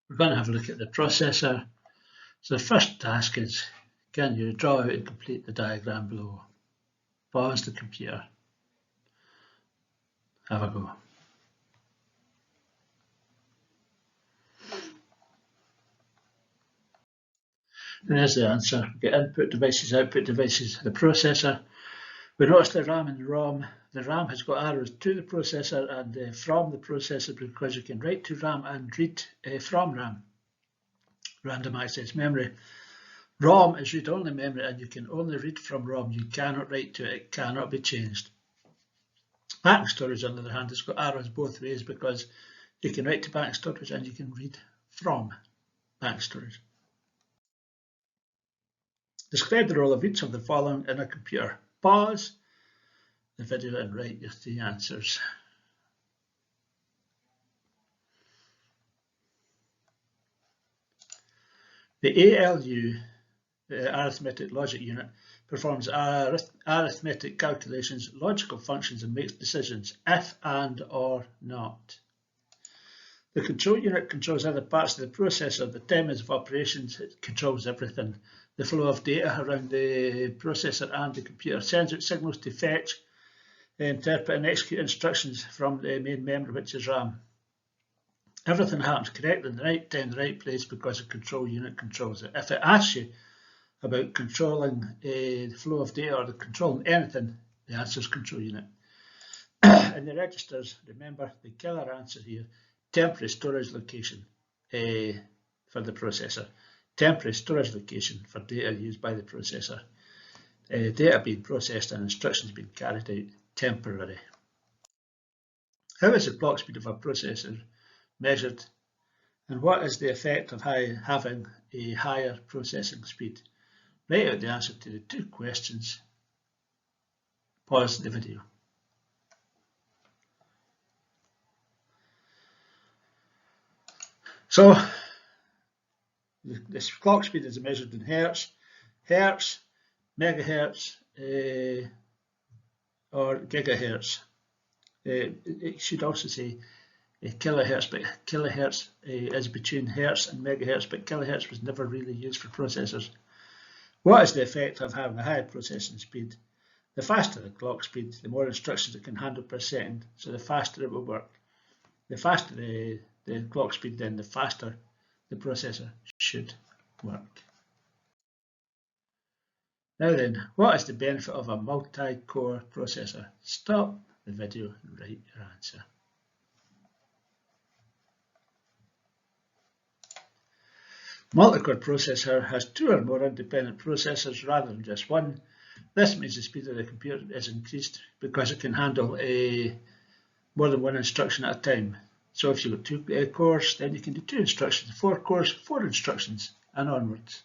We're going to have a look at the processor. So the first task is, can you draw out and complete the diagram below? Pause the computer. Have a go. And there's the answer. We get input devices, output devices, the processor. We notice the RAM and the ROM. The RAM has got arrows to the processor and from the processor, because you can write to RAM and read from RAM. Random access memory. ROM is read-only memory and you can only read from ROM. You cannot write to it. It cannot be changed. Backup storage, on the other hand, has got arrows both ways because you can write to backup storage and you can read from backup storage. Describe the role of each of the following in a computer. Pause the video and write your three answers. The ALU, the arithmetic logic unit, performs arithmetic calculations, logical functions, and makes decisions, if and or not. The control unit controls other parts of the processor. The timings of operations, it controls everything. The flow of data around the processor and the computer, sends out signals to fetch, interpret and execute instructions from the main memory, which is RAM. Everything happens correctly in the right time, the right place, because the control unit controls it. If it asks you about controlling the flow of data or controlling anything, the answer is control unit. And the registers, remember the killer answer here, temporary storage location for the processor. Temporary storage location for data used by the processor. Data being processed and instructions being carried out. Temporary. How is the clock speed of a processor measured, and what is the effect of having a higher processing speed? Write out the answer to the two questions. Pause the video. So this clock speed is measured in hertz, megahertz, or gigahertz. It should also say kilohertz, but kilohertz is between hertz and megahertz, but kilohertz was never really used for processors. What is the effect of having a higher processing speed? The faster the clock speed, the more instructions it can handle per second, so the faster it will work. The faster the clock speed, then the faster the processor should work. Now then, what is the benefit of a multi-core processor? Stop the video and write your answer. Multi-core processor has two or more independent processors rather than just one. This means the speed of the computer is increased because it can handle more than one instruction at a time. So if you've got two cores, then you can do two instructions. 4 cores, 4 instructions, and onwards.